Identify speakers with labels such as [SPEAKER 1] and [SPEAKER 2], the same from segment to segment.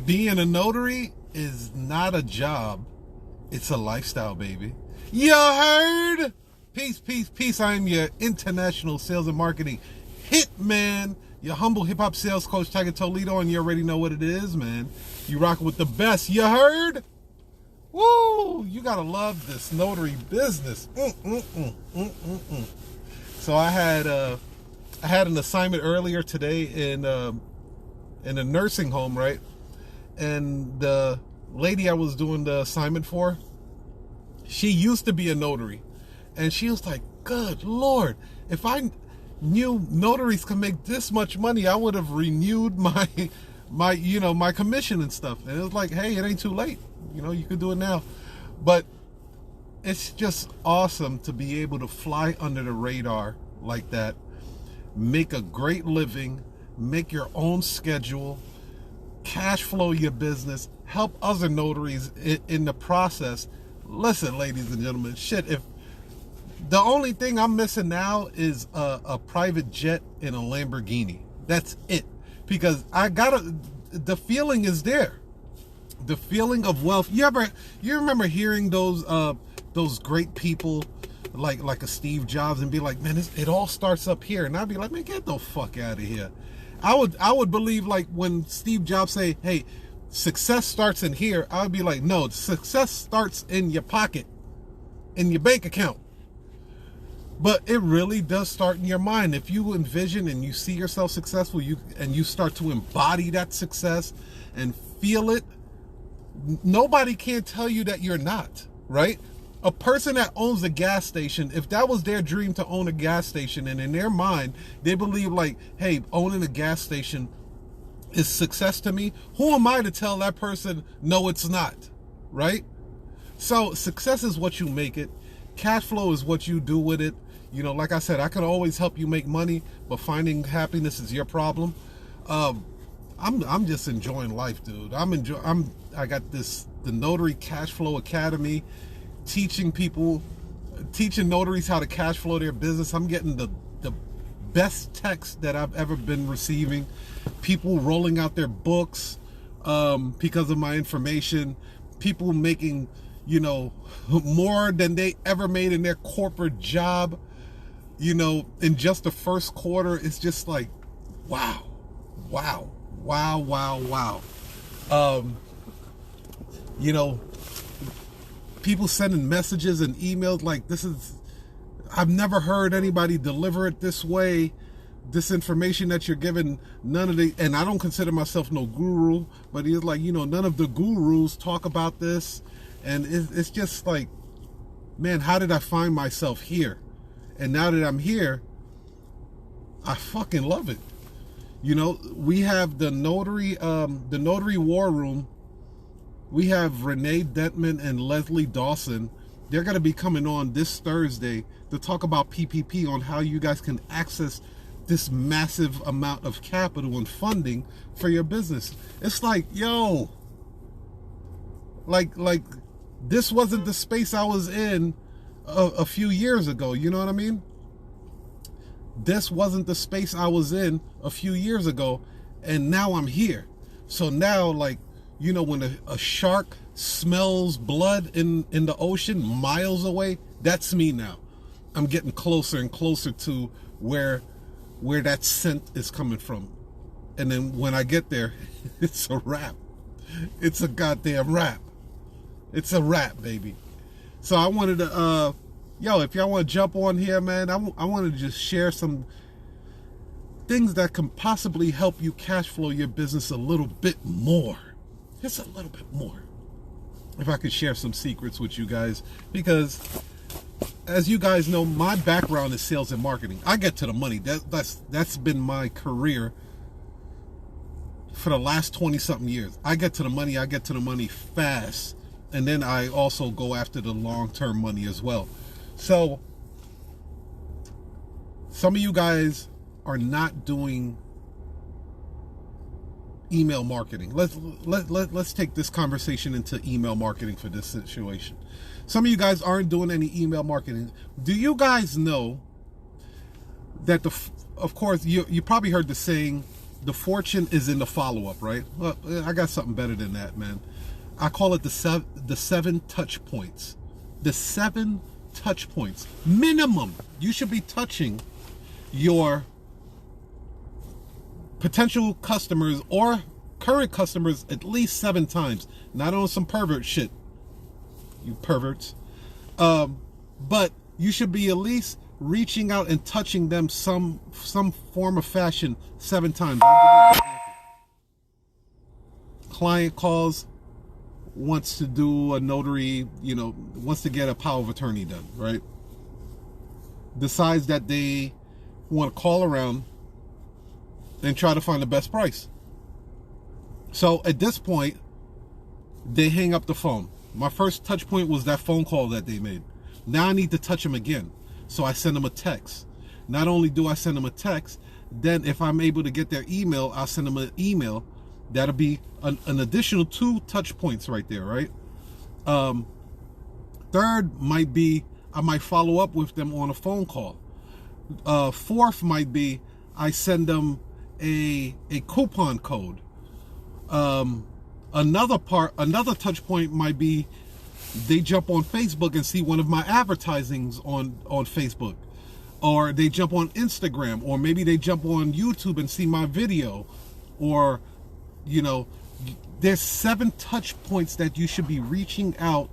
[SPEAKER 1] Being a notary is not a job. It's a lifestyle, baby. You heard? Peace, peace, peace. I am your international sales and marketing hitman, your humble hip-hop sales coach, Tiger Toledo, and you already know what it is, man. You rocking with the best. You heard? Woo! You gotta love this notary business. So I had an assignment earlier today in a nursing home, right? And the lady I was doing the assignment for, she used to be a notary, and she was like, "Good Lord, if I knew notaries could make this much money, I would have renewed my commission and stuff." And it was like, hey, it ain't too late. You could do it now. But it's just awesome to be able to fly under the radar like that, make a great living, make your own schedule, cash flow your business, help other notaries in the process. Listen, ladies and gentlemen, if the only thing I'm missing now is a private jet and a Lamborghini. That's it. Because the feeling is there. The feeling of wealth. You remember hearing those great people like a Steve Jobs and be like, man, it all starts up here. And I'd be like, man, get the fuck out of here. I would believe, like, when Steve Jobs say, hey, success starts in here, I would be like, no, success starts in your pocket, in your bank account. But it really does start in your mind. If you envision and you see yourself successful, and you start to embody that success and feel it, nobody can tell you that you're not, right? A person that owns a gas station, if that was their dream to own a gas station, and in their mind, they believe like, hey, owning a gas station is success to me, who am I to tell that person, no, it's not, right? So success is what you make it. Cash flow is what you do with it. Like I said, I can always help you make money, but finding happiness is your problem. I'm just enjoying life, dude. I got the Notary Cash Flow Academy, teaching notaries how to cash flow their business. I'm getting the best text that I've ever been receiving. People rolling out their books because of my information. People making, more than they ever made in their corporate job, in just the first quarter. It's just like, wow. People sending messages and emails like, I've never heard anybody deliver it this way. This information that you're giving, and I don't consider myself no guru, but he's like, none of the gurus talk about this. And it's just like, man, how did I find myself here? And now that I'm here, I fucking love it. We have the Notary War Room. We have Renee Detman and Leslie Dawson. They're going to be coming on this Thursday to talk about PPP, on how you guys can access this massive amount of capital and funding for your business. It's like, yo, like this wasn't the space I was in a few years ago. You know what I mean? This wasn't the space I was in a few years ago, and now I'm here. So now, like, when a shark smells blood in the ocean miles away, that's me now. I'm getting closer and closer to where that scent is coming from. And then when I get there, it's a wrap. It's a goddamn wrap. It's a wrap, baby. So I wanted to, if y'all want to jump on here, man, I wanted to just share some things that can possibly help you cash flow your business a little bit more. Just a little bit more. If I could share some secrets with you guys, because as you guys know, my background is sales and marketing. I get to the money. That's been my career for the last 20-something years. I get to the money fast. And then I also go after the long-term money as well. So some of you guys are not doing email marketing. Let's take this conversation into email marketing for this situation. Some of you guys aren't doing any email marketing. Do you guys know that of course, you probably heard the saying, the fortune is in the follow-up, right? Well, I got something better than that, man. I call it the seven touch points. The 7 touch points. Minimum. You should be touching your potential customers or current customers at least 7 times. Not on some pervert shit, you perverts. But you should be at least reaching out and touching them some form of fashion 7 times. Client calls, wants to do a notary, wants to get a power of attorney done, right? Decides that they want to call around and try to find the best price. So at this point, they hang up the phone. My first touch point was that phone call that they made. Now I need to touch them again. So I send them a text. Not only do I send them a text, then if I'm able to get their email, I'll send them an email. That'll be an additional 2 touch points right there, right? Third might be I might follow up with them on a phone call. Fourth might be I send them a coupon code. Another touch point might be they jump on Facebook and see one of my advertisings on Facebook, or they jump on Instagram, or maybe they jump on YouTube and see my video, or there's 7 touch points that you should be reaching out.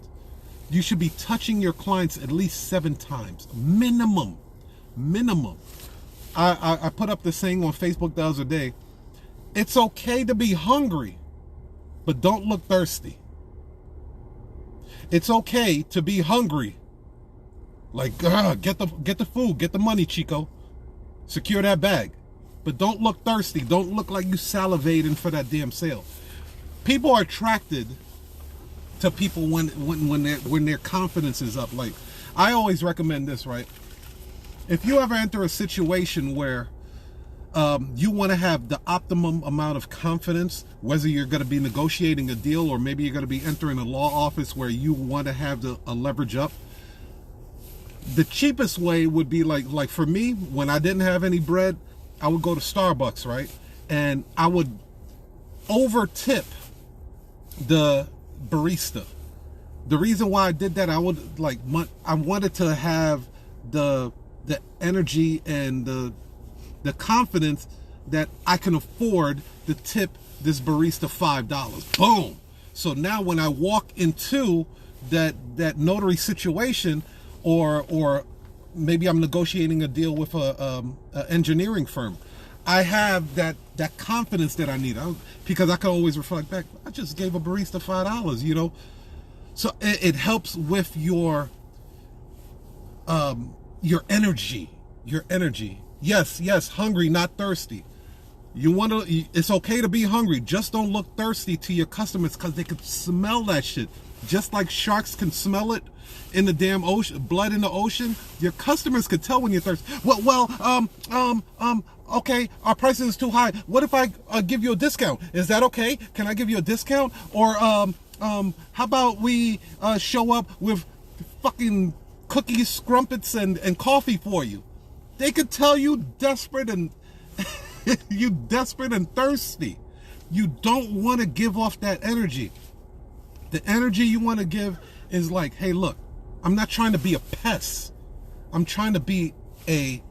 [SPEAKER 1] You should be touching your clients at least 7 times minimum. I put up the saying on Facebook the other day. It's okay to be hungry, but don't look thirsty. It's okay to be hungry. Like, get the food, get the money, Chico. Secure that bag. But don't look thirsty. Don't look like you salivating for that damn sale. People are attracted to people when their confidence is up. Like, I always recommend this, right? If you ever enter a situation where you want to have the optimum amount of confidence, whether you're going to be negotiating a deal or maybe you're going to be entering a law office where you want to have a leverage up, the cheapest way would be like for me, when I didn't have any bread, I would go to Starbucks, right? And I would over-tip the barista. The reason why I did that, I wanted to have the energy and the confidence that I can afford to tip this barista $5. Boom. So now when I walk into that notary situation, or maybe I'm negotiating a deal with a engineering firm, I have that confidence that I need, because I can always reflect back. I just gave a barista $5, So it helps with your energy. Your energy. Yes, hungry, not thirsty. It's okay to be hungry. Just don't look thirsty to your customers, because they can smell that shit. Just like sharks can smell it in the damn ocean, blood in the ocean. Your customers could tell when you're thirsty. Okay, our prices is too high. What if I give you a discount? Is that okay? Can I give you a discount? Or how about we show up with fucking cookies, crumpets, and coffee for you? They could tell you desperate and you desperate and thirsty. You don't want to give off that energy. The energy you want to give is like, hey, look, I'm not trying to be a pest. I'm trying to be an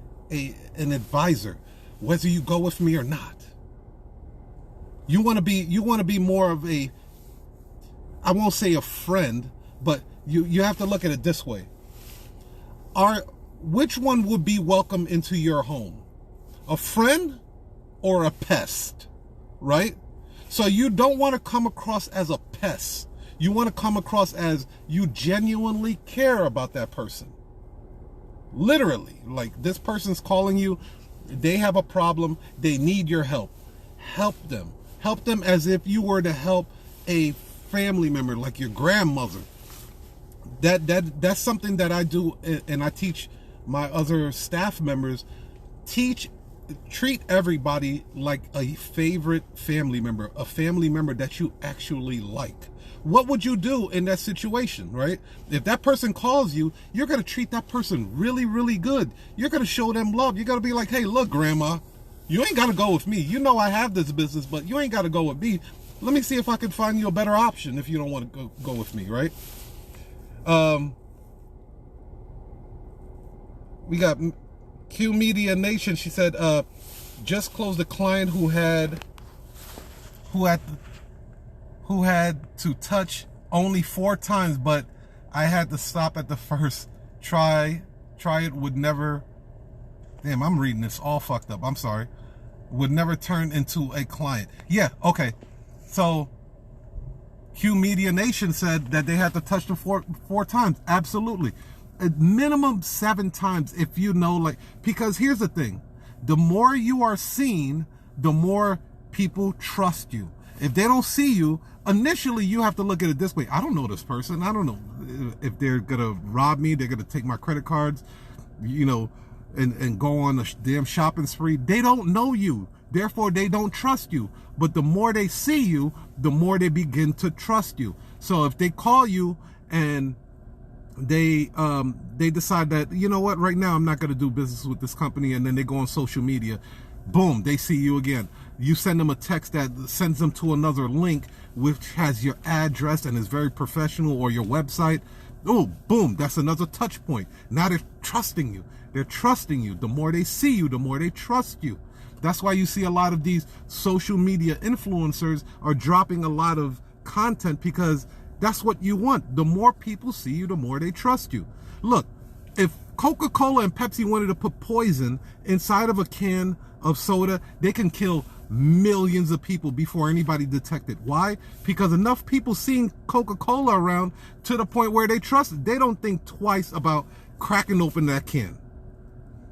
[SPEAKER 1] advisor, whether you go with me or not. You want to be more of a, I won't say a friend, but you have to look at it this way. Which one would be welcome into your home? A friend or a pest, right? So you don't want to come across as a pest. You want to come across as you genuinely care about that person. Literally, like, this person's calling you, they have a problem, they need your help. Help them. Help them as if you were to help a family member, like your grandmother. That's something that I do, and I teach my other staff members. Treat everybody like a favorite family member, a family member that you actually like. What would you do in that situation, right? If that person calls you, you're going to treat that person really, really good. You're going to show them love. You're going to be like, hey, look, grandma, You ain't got to go with me. You know I have this business, but you ain't got to go with me. Let me see if I can find you a better option if you don't want to go with me, right? We got Q Media Nation. She said, just closed a client who had to touch only 4 times, but I had to stop at the first try. It would never. Damn, I'm reading this all fucked up. I'm sorry. Would never turn into a client. Yeah, okay. So Q Media Nation said that they had to touch them four times. Absolutely. At minimum 7 times if you know, like, because here's the thing. The more you are seen, the more people trust you. If they don't see you, initially you have to look at it this way. I don't know this person. I don't know if they're going to rob me. They're going to take my credit cards, you know, and go on a damn shopping spree. They don't know you. Therefore, they don't trust you. But the more they see you, the more they begin to trust you. So if they call you and they decide that, you know what, right now I'm not going to do business with this company, and then they go on social media, boom, they see you again. You send them a text that sends them to another link which has your address and is very professional, or your website. Oh, boom, that's another touch point. Now they're trusting you. They're trusting you. The more they see you, the more they trust you. That's why you see a lot of these social media influencers are dropping a lot of content, because that's what you want. The more people see you, the more they trust you. Look, if Coca-Cola and Pepsi wanted to put poison inside of a can of soda, they can kill millions of people before anybody detected. Why? Because enough people seen Coca-Cola around to the point where they trust it. They don't think twice about cracking open that can.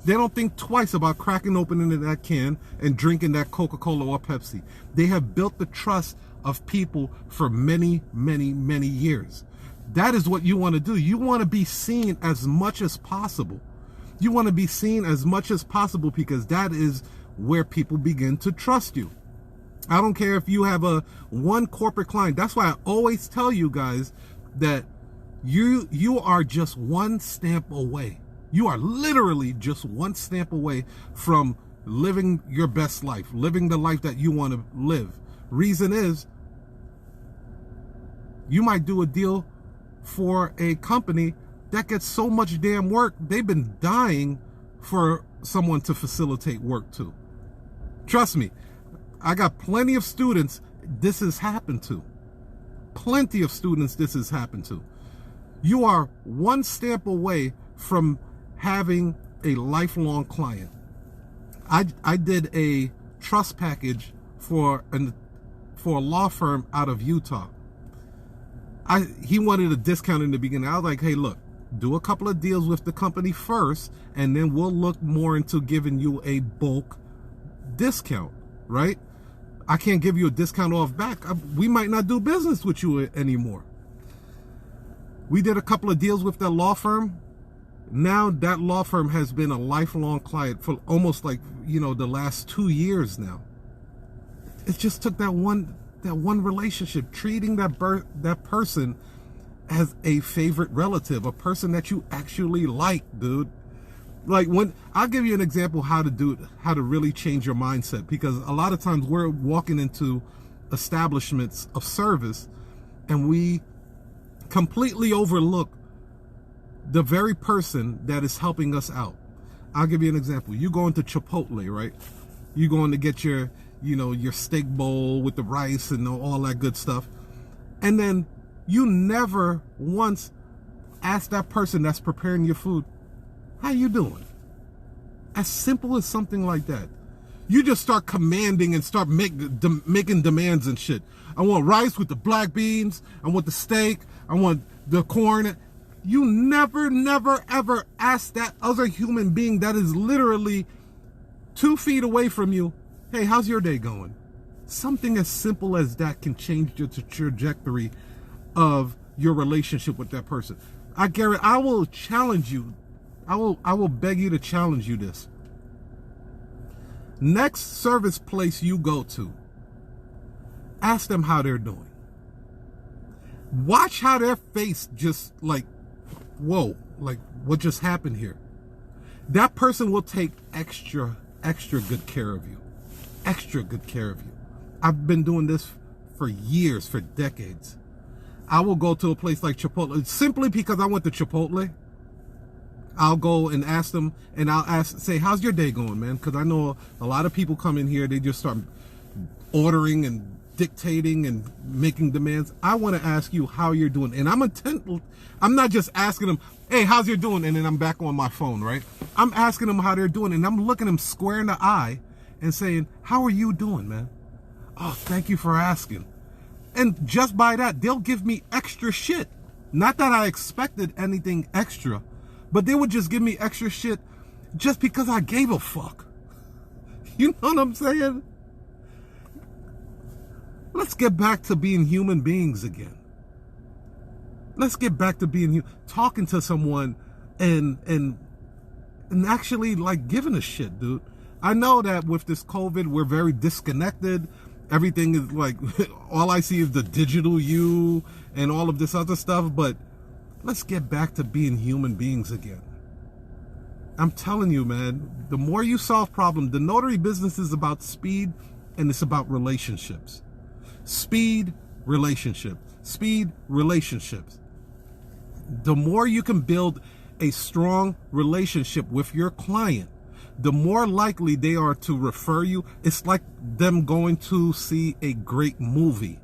[SPEAKER 1] They don't think twice about cracking open that can and drinking that Coca-Cola or Pepsi. They have built the trust of people for many, many, many years. That is what you want to do. You want to be seen as much as possible. You want to be seen as much as possible, because that is where people begin to trust you. I don't care if you have one corporate client. That's why I always tell you guys that you are just one stamp away. You are literally just one stamp away from living your best life, living the life that you want to live. Reason is, you might do a deal for a company that gets so much damn work, they've been dying for someone to facilitate work to. Trust me, I got plenty of students this has happened to. Plenty of students this has happened to. You are one stamp away from having a lifelong client. I did a trust package for a law firm out of Utah. He wanted a discount in the beginning. I was like, hey, look, do a couple of deals with the company first, and then we'll look more into giving you a bulk discount, right? I can't give you a discount off back. We might not do business with you anymore. We did a couple of deals with that law firm. Now that law firm has been a lifelong client for almost like, you know, the last 2 years now. It just took that one relationship, treating that person as a favorite relative, a person that you actually like, dude. Like, when I'll give you an example how to do it, how to really change your mindset, because a lot of times we're walking into establishments of service and we completely overlook the very person that is helping us out. I'll give you an example. You go into Chipotle, right? You going to get your, you know, your steak bowl with the rice and all that good stuff. And then you never once ask that person that's preparing your food, how you doing? As simple as something like that. You just start commanding and start making demands and shit. I want rice with the black beans. I want the steak. I want the corn. You never, ever ask that other human being that is literally 2 feet away from you, hey, how's your day going? Something as simple as that can change the trajectory of your relationship with that person. I will challenge you. I will beg you to challenge you this. Next service place you go to, ask them how they're doing. Watch how their face just like, whoa, like what just happened here? That person will take extra good care of you. extra good care of you. I've been doing this for years, for decades. I will go to a place like Chipotle simply because I went to Chipotle. I'll go and ask them, and I'll say, how's your day going, man? Because I know a lot of people come in here, they just start ordering and dictating and making demands. I want to ask you how you're doing. And I'm not just asking them, hey, how's your doing? And then I'm back on my phone, right? I'm asking them how they're doing, and I'm looking them square in the eye and saying, how are you doing, man? Oh, thank you for asking. And just by that, they'll give me extra shit. Not that I expected anything extra, but they would just give me extra shit just because I gave a fuck. You know what I'm saying? Let's get back to being human beings again. Let's get back to being talking to someone and actually like giving a shit, dude. I know that with this COVID, we're very disconnected. Everything is like, all I see is the digital you and all of this other stuff, but let's get back to being human beings again. I'm telling you, man, the more you solve problems, the notary business is about speed and it's about relationships. Speed, relationships. Speed, relationships. The more you can build a strong relationship with your client, the more likely they are to refer you. It's like them going to see a great movie,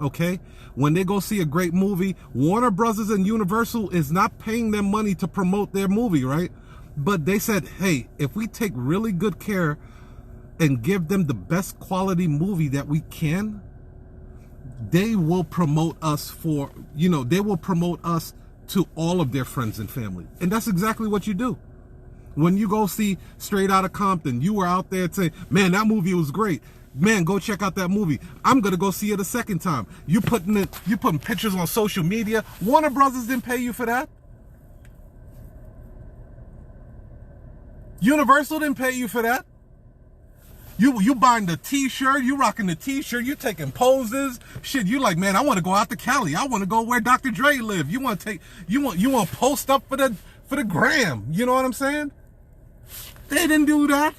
[SPEAKER 1] okay? When they go see a great movie, Warner Brothers and Universal is not paying them money to promote their movie, right? But they said, hey, if we take really good care and give them the best quality movie that we can, they will promote us they will promote us to all of their friends and family. And that's exactly what you do. When you go see Straight Outta Compton, you were out there saying, man, that movie was great. Man, go check out that movie. I'm going to go see it a second time. You putting pictures on social media. Warner Brothers didn't pay you for that. Universal didn't pay you for that. You buying the t-shirt, you rocking the t-shirt, you taking poses. Shit, you like, man, I want to go out to Cali. I want to go where Dr. Dre live. You want to post up for the gram. You know what I'm saying? They didn't do that.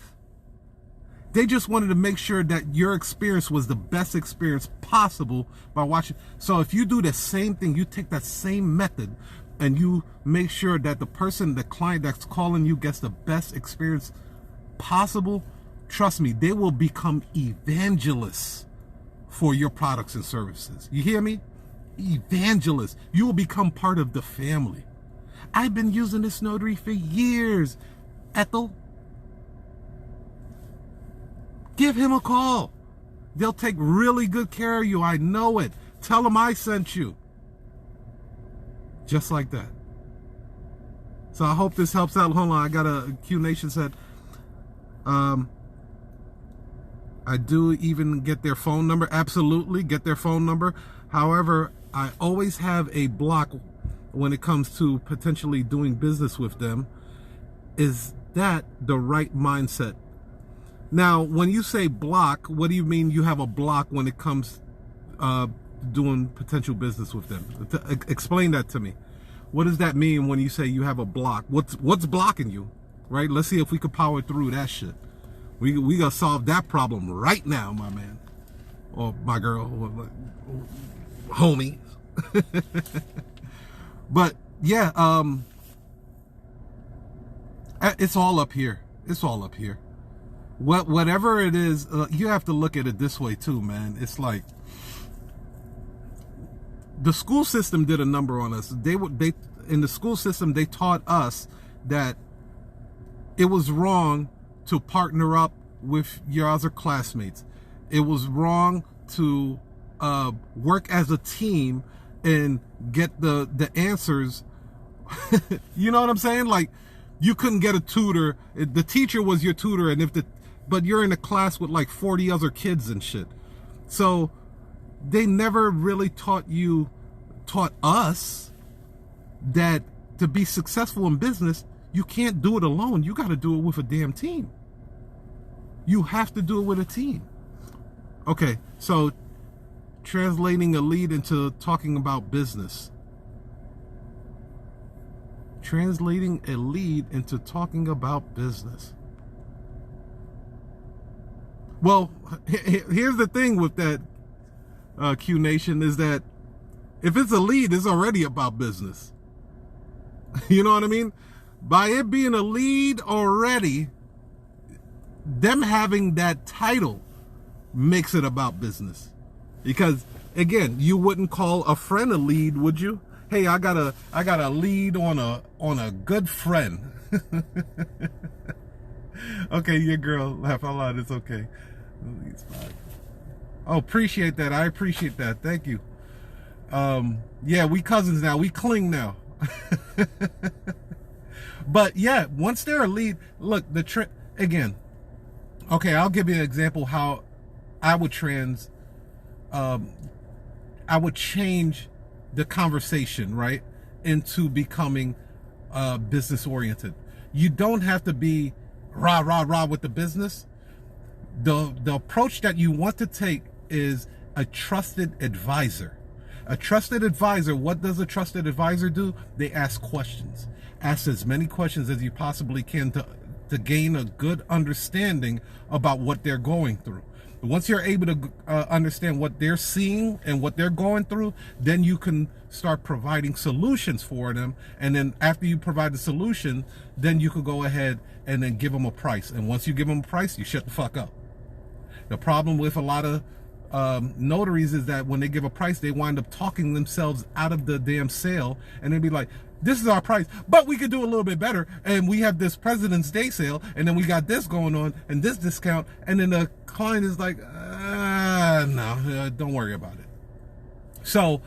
[SPEAKER 1] They just wanted to make sure that your experience was the best experience possible by watching. So if you do the same thing, you take that same method and you make sure that the client that's calling you gets the best experience possible, trust me, they will become evangelists for your products and services. You hear me? Evangelists. You will become part of the family. I've been using this notary for years. Ethel, give him a call. They'll take really good care of you. I know it. Tell them I sent you. Just like that. So I hope this helps out. Hold on. I got a Q Nation said, I do even get their phone number. Absolutely, get their phone number. However, I always have a block when it comes to potentially doing business with them. Is that the right mindset? Now, when you say block, what do you mean you have a block when it comes doing potential business with them? Explain that to me. What does that mean when you say you have a block? What's blocking you? Right? Let's see if we could power through that shit. We gotta solve that problem right now, my man. Or my girl, or homie. But yeah, it's all up here. It's all up here. Whatever it is, you have to look at it this way too, man. It's like the school system did a number on us. They in the school system, they taught us that it was wrong to partner up with your other classmates. It was wrong to work as a team and get the answers. You know what I'm saying? Like, you couldn't get a tutor. The teacher was your tutor, and but you're in a class with like 40 other kids and shit. So they never really taught us that to be successful in business, you can't do it alone. You got to do it with a damn team. You have to do it with a team. Okay, so translating a lead into talking about business. Translating a lead into talking about business. Well, here's the thing with that, Q Nation, is that if it's a lead, it's already about business. You know what I mean? By it being a lead already, them having that title makes it about business. Because again, you wouldn't call a friend a lead, would you? Hey, I got a lead on a good friend. Okay, your girl, laugh out loud, it's okay. Oh, appreciate that. I appreciate that. Thank you. Yeah, we cousins now. We cling now. But yeah, once they're a lead, look, again, okay, I'll give you an example how I would change the conversation, right, into becoming business oriented. You don't have to be rah with the business. The approach that you want to take is a trusted advisor. A trusted advisor, what does a trusted advisor do? They ask questions. Ask as many questions as you possibly can to gain a good understanding about what they're going through. Once you're able to understand what they're seeing and what they're going through, then you can start providing solutions for them. And then after you provide the solution, then you could go ahead and then give them a price. And once you give them a price, you shut the fuck up. The problem with a lot of notaries is that when they give a price, they wind up talking themselves out of the damn sale, and they'd be like, this is our price, but we could do a little bit better, and we have this President's Day sale, and then we got this going on, and this discount, and then the client is like, no, don't worry about it. So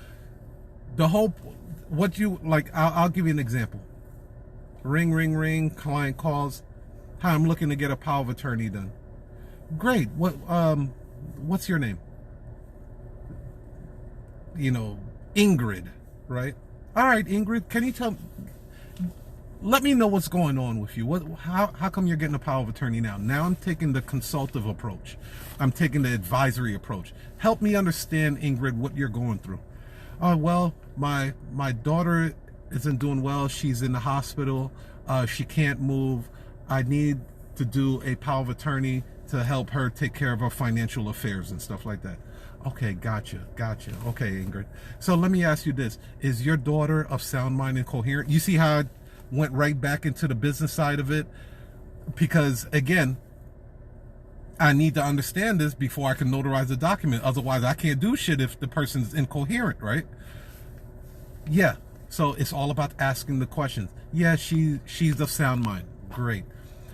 [SPEAKER 1] the whole, I'll give you an example. Ring, client calls, hi, I'm looking to get a power of attorney done. Great, what's your name? Ingrid, right? All right, Ingrid, can you let me know what's going on with you. How come you're getting a power of attorney now? Now I'm taking the consultative approach. I'm taking the advisory approach. Help me understand, Ingrid, what you're going through. Well, my daughter isn't doing well. She's in the hospital. She can't move. I need to do a power of attorney to help her take care of her financial affairs and stuff like that. Okay, gotcha. Okay, Ingrid. So let me ask you this. Is your daughter of sound mind and coherent? You see how I went right back into the business side of it? Because, again, I need to understand this before I can notarize a document. Otherwise, I can't do shit if the person's incoherent, right? Yeah, so it's all about asking the questions. Yeah, she's of sound mind. Great.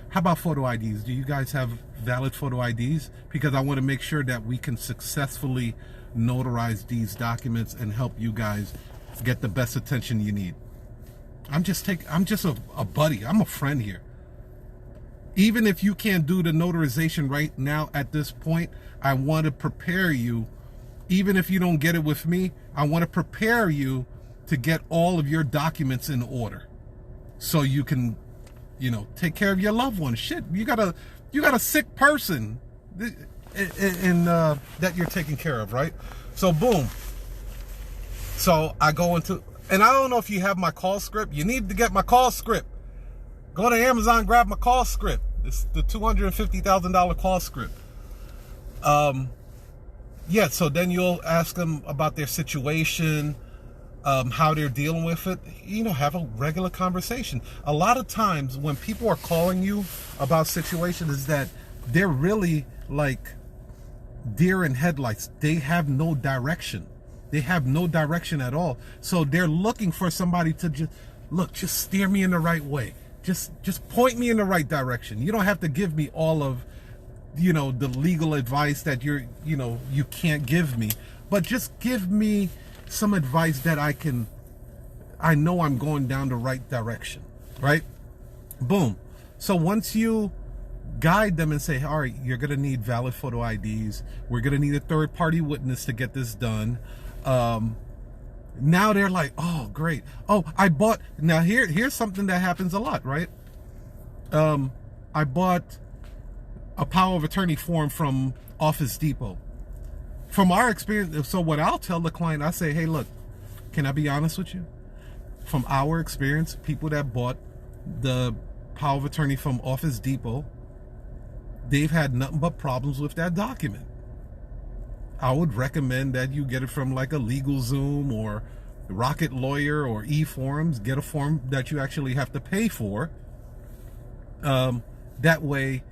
[SPEAKER 1] How about photo IDs? Do you guys have valid photo IDs? Because I want to make sure that we can successfully notarize these documents and help you guys get the best attention you need. I'm just a buddy. I'm a friend here. Even if you can't do the notarization right now at this point, I want to prepare you. Even if you don't get it with me, I want to prepare you to get all of your documents in order so you can take care of your loved one. Shit, you got a sick person that you're taking care of, right? So boom. So I go into, and I don't know if you have my call script. You need to get my call script. Go to Amazon, grab my call script. It's the $250,000 call script. Yeah, so then you'll ask them about their situation, how they're dealing with it, have a regular conversation. A lot of times when people are calling you about situations is that they're really like deer in headlights. They have no direction. They have no direction at all. So they're looking for somebody to just steer me in the right way. Just point me in the right direction. You don't have to give me all of, the legal advice that you can't give me, but just give me some advice that I know I'm going down the right direction, right? Boom. So once you guide them and say, all right, you're going to need valid photo IDs. We're going to need a third-party witness to get this done. Now they're like, oh, great. Oh, now here's something that happens a lot, right? I bought a power of attorney form from Office Depot. From our experience, so what I'll tell the client, I say, hey, look, can I be honest with you? From our experience, people that bought the power of attorney from Office Depot, they've had nothing but problems with that document. I would recommend that you get it from like a LegalZoom or Rocket Lawyer or eForms. Get a form that you actually have to pay for. That way,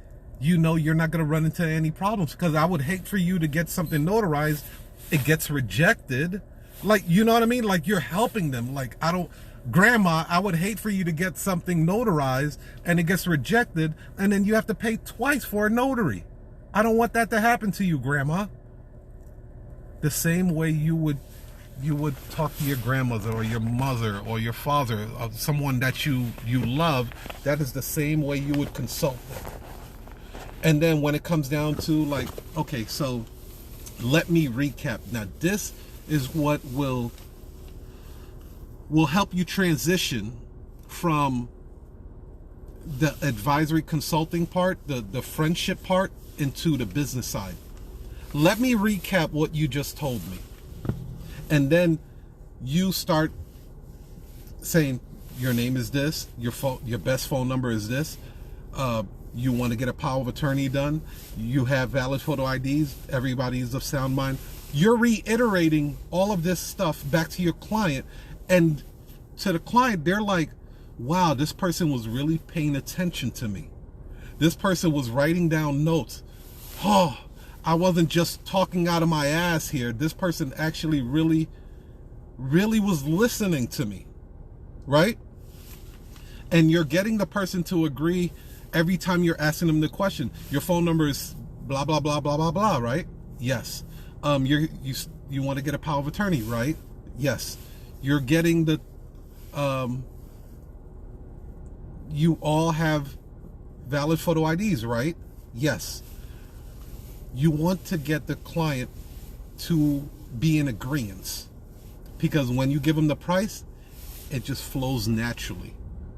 [SPEAKER 1] you know you're not going to run into any problems. Because I would hate for you to get something notarized, it gets rejected. Like, you know what I mean? Like, you're helping them. Like, Grandma, I would hate for you to get something notarized and it gets rejected, and then you have to pay twice for a notary. I don't want that to happen to you, Grandma. The same way you would talk to your grandmother or your mother or your father or someone that you love, that is the same way you would consult them. And then when it comes down to like, okay, so let me recap. Now this is what will help you transition from the advisory consulting part, the friendship part, into the business side. Let me recap what you just told me. And then you start saying, your name is this, your best phone number is this, you want to get a power of attorney done, you have valid photo IDs, everybody's of sound mind. You're reiterating all of this stuff back to your client, and to the client, they're like, wow, this person was really paying attention to me. This person was writing down notes. Oh, I wasn't just talking out of my ass here. This person actually really was listening to me, right? And you're getting the person to agree every time you're asking them the question. Your phone number is blah, blah, blah, blah, blah, blah, right? Yes. You want to get a power of attorney, right? Yes. You're getting the, you all have valid photo IDs, right? Yes. You want to get the client to be in agreement, because when you give them the price, it just flows naturally.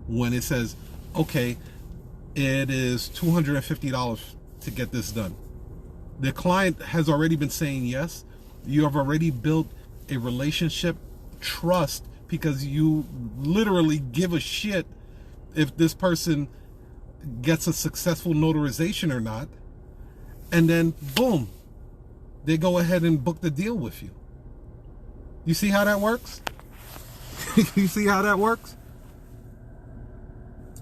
[SPEAKER 1] When it says, okay, it is $250 to get this done, the client has already been saying yes. You have already built a relationship, trust, because you literally give a shit if this person gets a successful notarization or not. And then, boom, they go ahead and book the deal with you. You see how that works? You see how that works?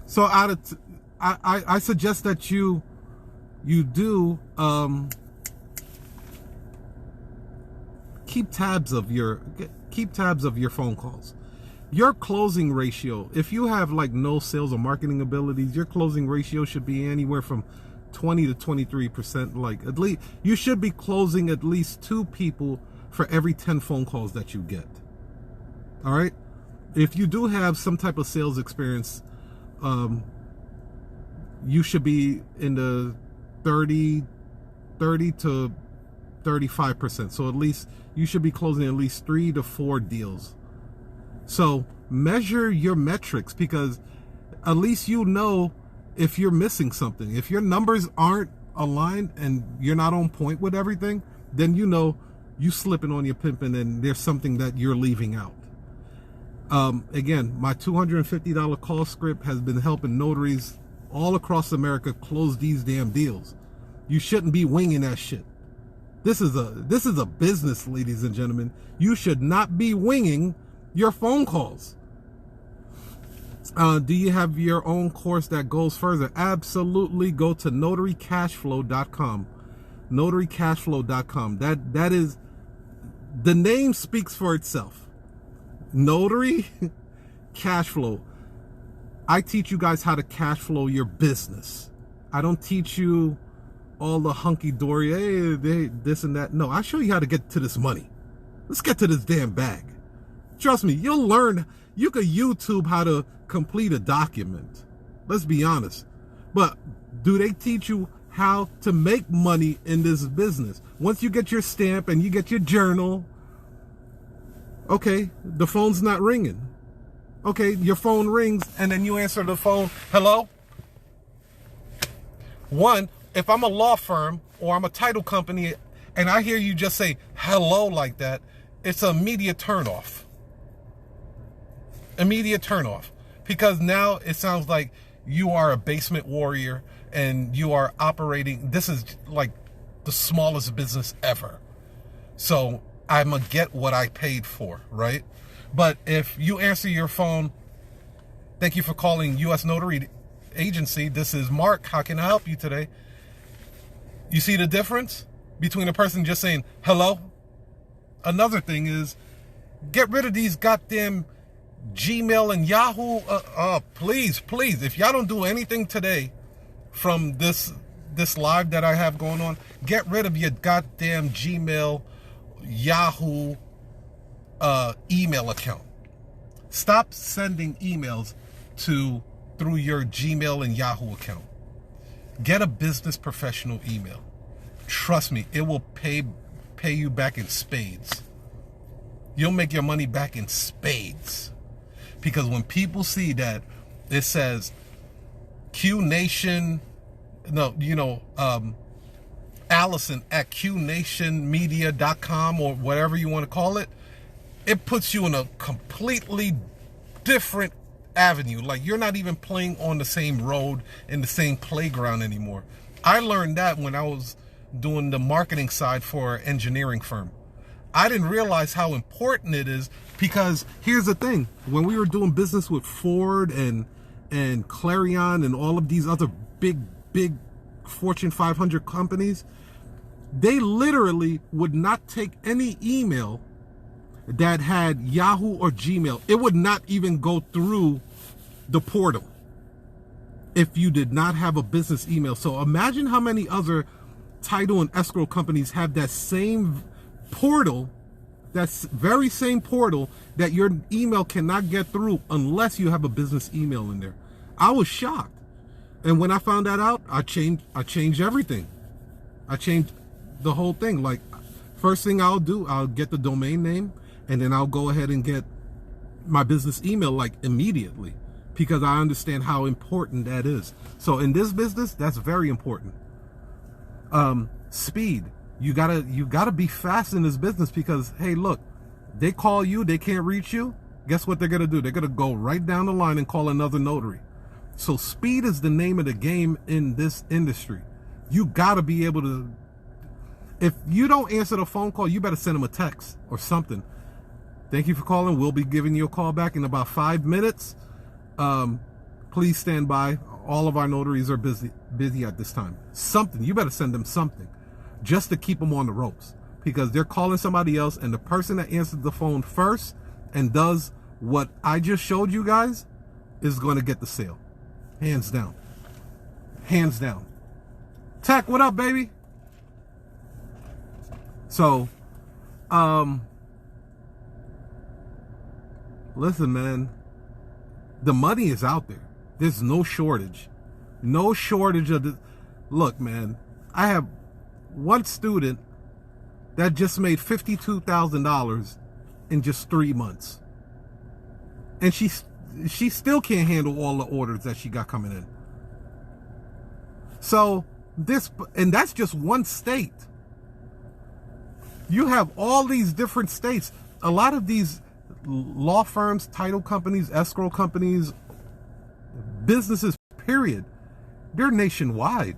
[SPEAKER 1] So I suggest that you do keep tabs of your phone calls. Your closing ratio, if you have like no sales or marketing abilities, your closing ratio should be anywhere from 20 to 23%. Like, at least you should be closing at least 2 people for every 10 phone calls that you get. All right. If you do have some type of sales experience, you should be in the 30 to 35%. So at least you should be closing at least 3 to 4 deals. So measure your metrics, because at least you know if you're missing something. If your numbers aren't aligned and you're not on point with everything, then you know you slipping on your pimping and there's something that you're leaving out. Again, my $250 call script has been helping notaries all across America close these damn deals. You shouldn't be winging that shit. This is a business, ladies and gentlemen. You should not be winging your phone calls. Do you have your own course that goes further? Absolutely. Go to notarycashflow.com. Notarycashflow.com. That is, the name speaks for itself. Notary cash flow. I teach you guys how to cash flow your business. I don't teach you all the hunky-dory, hey, this and that. No, I show you how to get to this money. Let's get to this damn bag. Trust me, you'll learn. You could YouTube how to complete a document. Let's be honest. But do they teach you how to make money in this business? Once you get your stamp and you get your journal, okay, the phone's not ringing. Okay, your phone rings and then you answer the phone. Hello? One, if I'm a law firm or I'm a title company and I hear you just say hello like that, it's an immediate turnoff. Immediate turnoff. Because now it sounds like you are a basement warrior and you are operating, this is like the smallest business ever. So I'm going to get what I paid for, right? But if you answer your phone, thank you for calling U.S. Notary Agency. This is Mark. How can I help you today? You see the difference between a person just saying hello? Another thing is, get rid of these goddamn Gmail and Yahoo. Please, if y'all don't do anything today from this live that I have going on, get rid of your goddamn Gmail, Yahoo email account. Stop sending emails through your Gmail and Yahoo account. Get a business professional email. Trust me, it will pay you back in spades. You'll make your money back in spades. Because when people see that it says Q Nation, Allison at qnationmedia.com or whatever you want to call it, it puts you in a completely different avenue. Like, you're not even playing on the same road in the same playground anymore. I learned that when I was doing the marketing side for an engineering firm. I didn't realize how important it is, because here's the thing. When we were doing business with Ford and Clarion and all of these other big Fortune 500 companies, they literally would not take any email that had Yahoo or Gmail. It would not even go through the portal if you did not have a business email. So imagine how many other title and escrow companies have that same portal, that's very same portal that your email cannot get through unless you have a business email in there. I was shocked. And when I found that out, I changed everything. I changed the whole thing. Like, first thing I'll do, I'll get the domain name, and then I'll go ahead and get my business email like immediately, because I understand how important that is. So in this business, that's very important. Speed. You gotta be fast in this business, because hey, look, they call you, they can't reach you. Guess what they're gonna do? They're gonna go right down the line and call another notary. So speed is the name of the game in this industry. You gotta be able to, if you don't answer the phone call, you better send them a text or something. Thank you for calling. We'll be giving you a call back in about 5 minutes. Please stand by. All of our notaries are busy at this time. Something, you better send them something just to keep them on the ropes, because they're calling somebody else, and the person that answers the phone first and does what I just showed you guys is going to get the sale. Hands down. Hands down. Tech, what up, baby? So, listen, man, the money is out there. There's no shortage. No shortage of this. Look, man, I have one student that just made $52,000 in just 3 months. And she still can't handle all the orders that she got coming in. So and that's just one state. You have all these different states. A lot of these law firms, title companies, escrow companies, businesses, period, they're nationwide.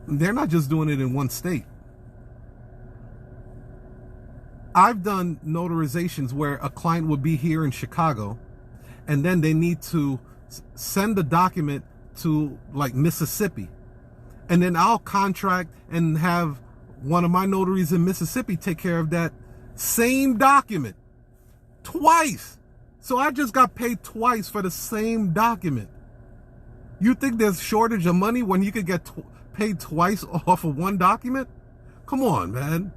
[SPEAKER 1] They're not just doing it in one state. I've done notarizations where a client would be here in Chicago, and then they need to send a document to like Mississippi. And then I'll contract and have one of my notaries in Mississippi take care of that same document twice. So I just got paid twice for the same document. You think there's shortage of money when you could get paid twice off of one document? Come on, man.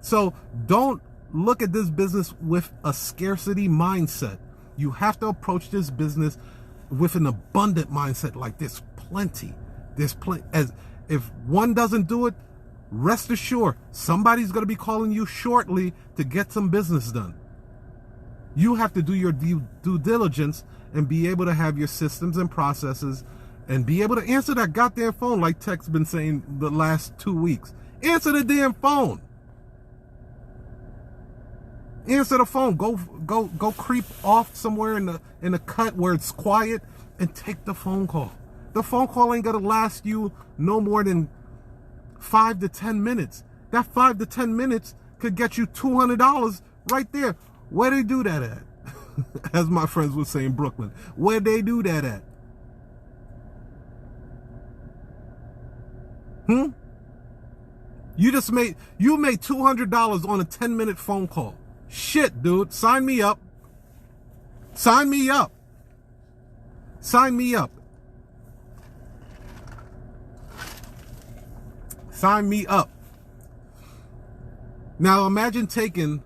[SPEAKER 1] So don't look at this business with a scarcity mindset. You have to approach this business with an abundant mindset. Like, there's plenty. As if one doesn't do it, rest assured, somebody's going to be calling you shortly to get some business done. You have to do your due diligence and be able to have your systems and processes and be able to answer that goddamn phone, like Tech's been saying the last 2 weeks. Answer the damn phone. Answer the phone. Go creep off somewhere in the cut where it's quiet and take the phone call. The phone call ain't gonna last you no more than 5 to 10 minutes. That 5 to 10 minutes could get you $200 right there. Where they do that at? As my friends would say in Brooklyn. Where they do that at? You made $200 on a 10-minute phone call. Shit, dude. Sign me up. Sign me up. Sign me up. Sign me up. Now imagine taking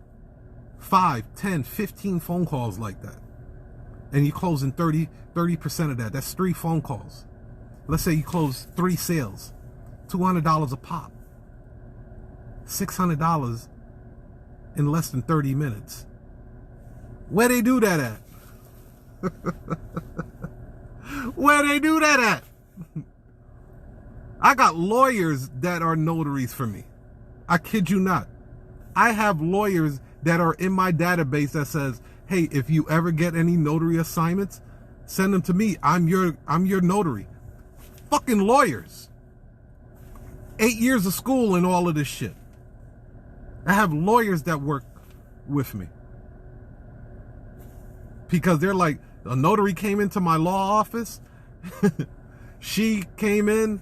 [SPEAKER 1] 5, 10, 15 phone calls like that. And you closing 30% of that. That's 3 phone calls. Let's say you close 3 sales. $200 a pop. $600 in less than 30 minutes. Where they do that at? Where they do that at? I got lawyers that are notaries for me. I kid you not. I have lawyers that are in my database that says, hey, if you ever get any notary assignments, send them to me. I'm your notary. Fucking lawyers. 8 years of school and all of this shit. I have lawyers that work with me. Because they're like, a notary came into my law office. She came in.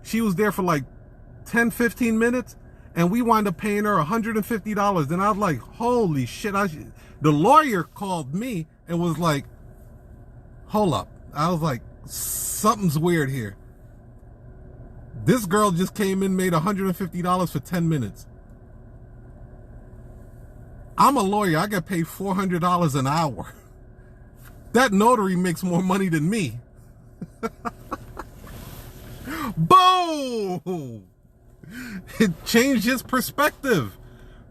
[SPEAKER 1] She was there for like 10, 15 minutes. And we wound up paying her $150. And I was like, holy shit. The lawyer called me and was like, hold up. I was like, something's weird here. This girl just came in, made $150 for 10 minutes. I'm a lawyer. I get paid $400 an hour. That notary makes more money than me. Boom! It changed his perspective.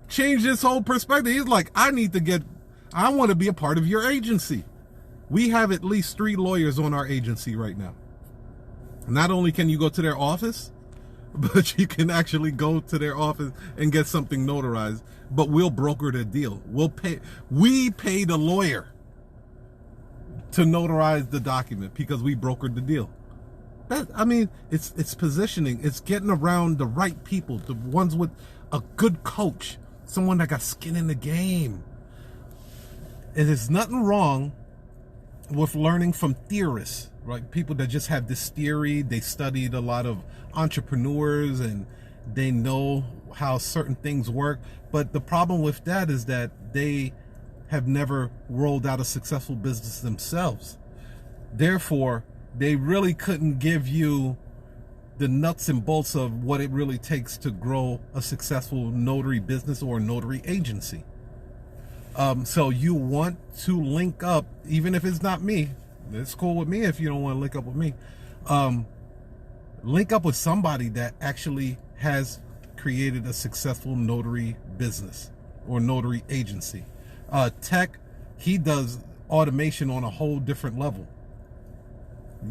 [SPEAKER 1] Changed his whole perspective. He's like, I want to be a part of your agency. We have at least 3 lawyers on our agency right now. Not only can you go to their office, but you can actually go to their office and get something notarized. But we'll broker the deal. We pay the lawyer to notarize the document because we brokered the deal. It's positioning. It's getting around the right people, the ones with a good coach, someone that got skin in the game. And there's nothing wrong with learning from theorists, right? People that just have this theory. They studied a lot of entrepreneurs and they know how certain things work. But the problem with that is that they have never rolled out a successful business themselves. Therefore, they really couldn't give you the nuts and bolts of what it really takes to grow a successful notary business or a notary agency. So you want to link up, even if it's not me. It's cool with me if you don't want to link up with me. Link up with somebody that actually has created a successful notary business or notary agency. Tech, he does automation on a whole different level.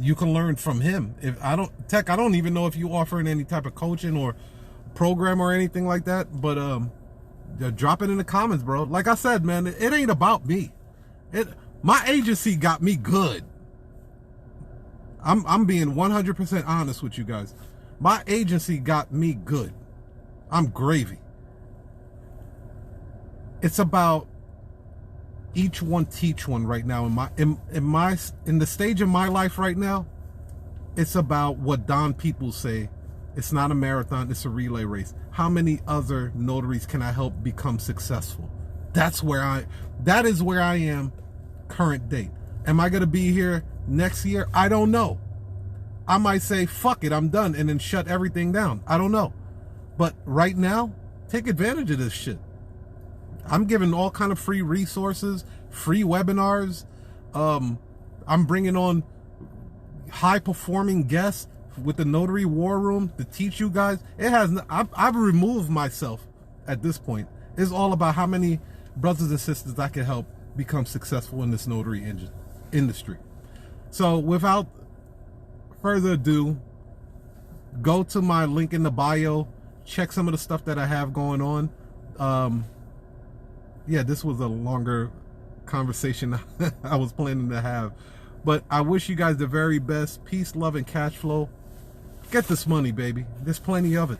[SPEAKER 1] You can learn from him. I don't even know if you offering any type of coaching or program or anything like that, but drop it in the comments, bro. Like I said, man, it ain't about me. My agency got me good. I'm being 100% honest with you guys. My agency got me good. I'm gravy. It's about each one teach one right now. In the stage of my life right now, it's about what Don people say. It's not a marathon, it's a relay race. How many other notaries can I help become successful? That is where I am current date. Am I going to be here next year? I don't know. I might say, fuck it, I'm done, and then shut everything down. I don't know. But right now, take advantage of this shit. I'm giving all kind of free resources, free webinars. I'm bringing on high-performing guests with the Notary War Room to teach you guys. I've removed myself at this point. It's all about how many brothers and sisters I can help become successful in this notary industry. So without further ado, go to my link in the bio, check some of the stuff that I have going on. Yeah, this was a longer conversation I was planning to have, But I wish you guys the very best. Peace, love, and cash flow. Get this money, baby. There's plenty of it.